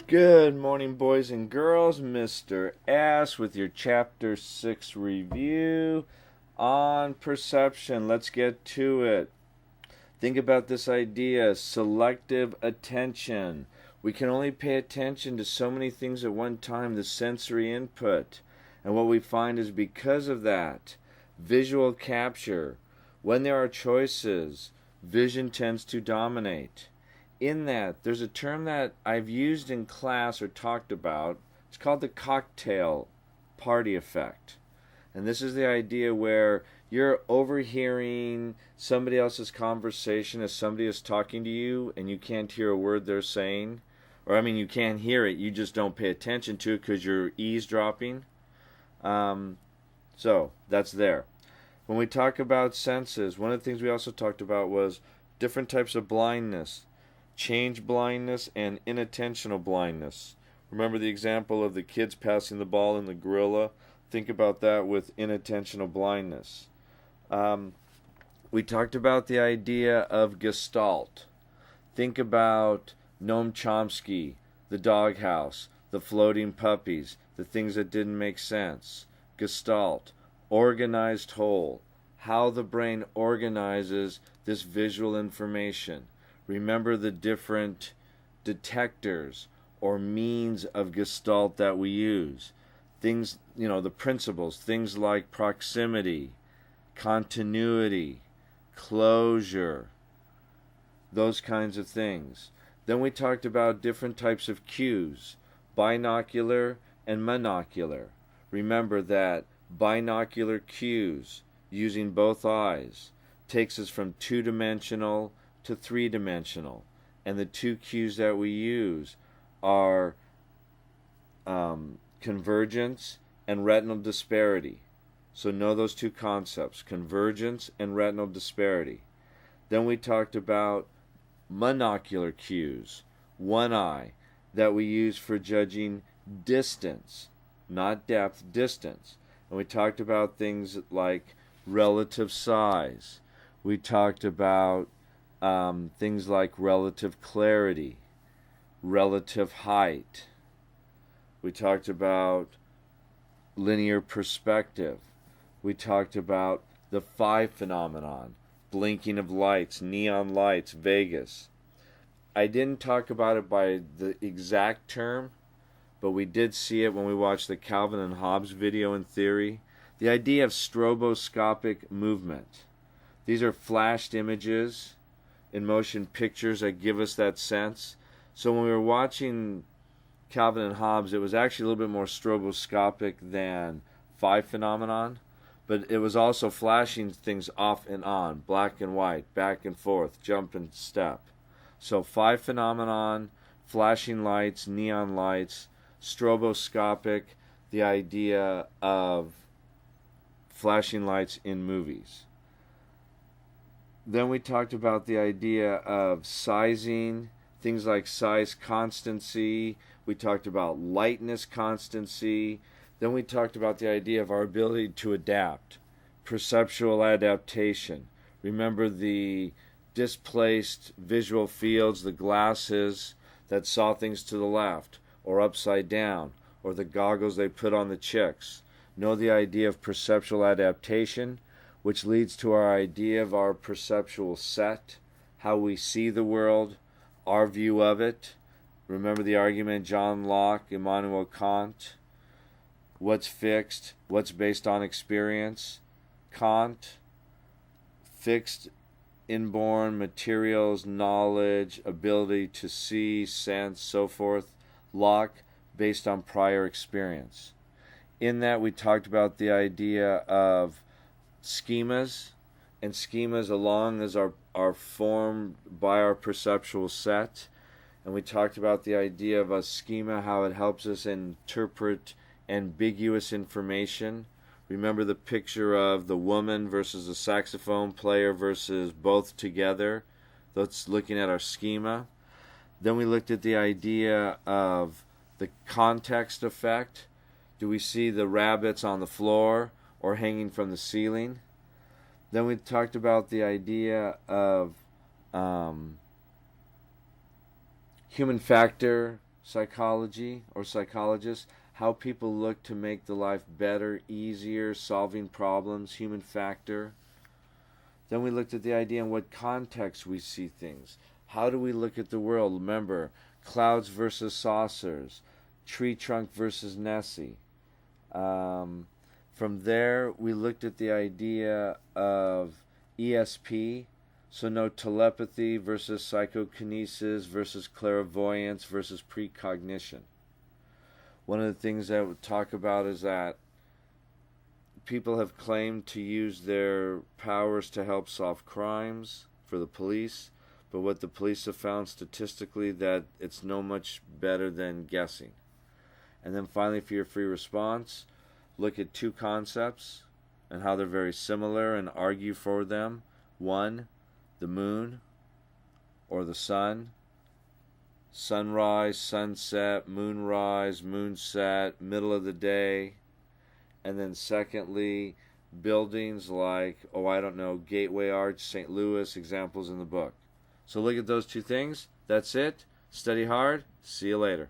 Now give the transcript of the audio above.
Good morning, boys and girls. Mr. S with your Chapter 6 review on perception. Let's get to it. Think about this idea, selective attention. We can only pay attention to so many things at one time, the sensory input. And what we find is because of that, visual capture, when there are choices, vision tends to dominate. In that, there's a term that I've used in class or talked about. It's called the cocktail party effect. And this is the idea where you're overhearing somebody else's conversation as somebody is talking to you and you can't hear a word they're saying. You can't hear it, you just don't pay attention to it because you're eavesdropping. So, that's there. When we talk about senses, one of the things we also talked about was different types of blindness. Change blindness and inattentional blindness. Remember the example of the kids passing the ball in the gorilla? Think about that with inattentional blindness. We talked about the idea of gestalt. Think about Noam Chomsky, the doghouse, the floating puppies, the things that didn't make sense. Gestalt, organized whole, how the brain organizes this visual information. Remember the different detectors or means of gestalt that we use. Things, the principles, things like proximity, continuity, closure, those kinds of things. Then we talked about different types of cues, binocular and monocular. Remember that binocular cues, using both eyes, takes us from two-dimensional to three-dimensional, and the two cues that we use are convergence and retinal disparity. So know those two concepts, convergence and retinal disparity. Then we talked about monocular cues, one eye, that we use for judging distance, not depth, distance. And we talked about things like relative size. We talked about things like relative clarity, relative height. We talked about linear perspective. We talked about the phi phenomenon, blinking of lights, neon lights, Vegas. I didn't talk about it by the exact term, but we did see it when we watched the Calvin and Hobbes video in theory. The idea of stroboscopic movement. These are flashed images in motion pictures that give us that sense. So when we were watching Calvin and Hobbes, it was actually a little bit more stroboscopic than phi phenomenon, but it was also flashing things off and on, black and white, back and forth, jump and step. So phi phenomenon, flashing lights, neon lights, stroboscopic, the idea of flashing lights in movies. Then we talked about the idea of sizing, things like size constancy. We talked about lightness constancy. Then we talked about the idea of our ability to adapt, perceptual adaptation. Remember the displaced visual fields, the glasses that saw things to the left or upside down, or the goggles they put on the chicks. Know the idea of perceptual adaptation, which leads to our idea of our perceptual set, how we see the world, our view of it. Remember the argument, John Locke, Immanuel Kant, what's fixed, what's based on experience. Kant, fixed, inborn materials, knowledge, ability to see, sense, so forth. Locke, based on prior experience. In that we talked about the idea of schemas, and schemas along as are formed by our perceptual set. And we talked about the idea of a schema, how it helps us interpret ambiguous information. Remember the picture of the woman versus the saxophone player versus both together. That's looking at our schema. Then we looked at the idea of the context effect. Do we see the rabbits on the floor or hanging from the ceiling? Then we talked about the idea of human factor, psychology or psychologists, how people look to make the life better, easier, solving problems, human factor. Then we looked at the idea in what context we see things. How do we look at the world? Remember, clouds versus saucers, tree trunk versus Nessie. From there, we looked at the idea of ESP, so no telepathy versus psychokinesis versus clairvoyance versus precognition. One of the things that I would talk about is that people have claimed to use their powers to help solve crimes for the police, but what the police have found statistically that it's no much better than guessing. And then finally, for your free response, look at two concepts and how they're very similar and argue for them. One, the moon or the sun. Sunrise, sunset, moonrise, moonset, middle of the day. And then secondly, buildings like, Gateway Arch, St. Louis, examples in the book. So look at those two things. That's it. Study hard. See you later.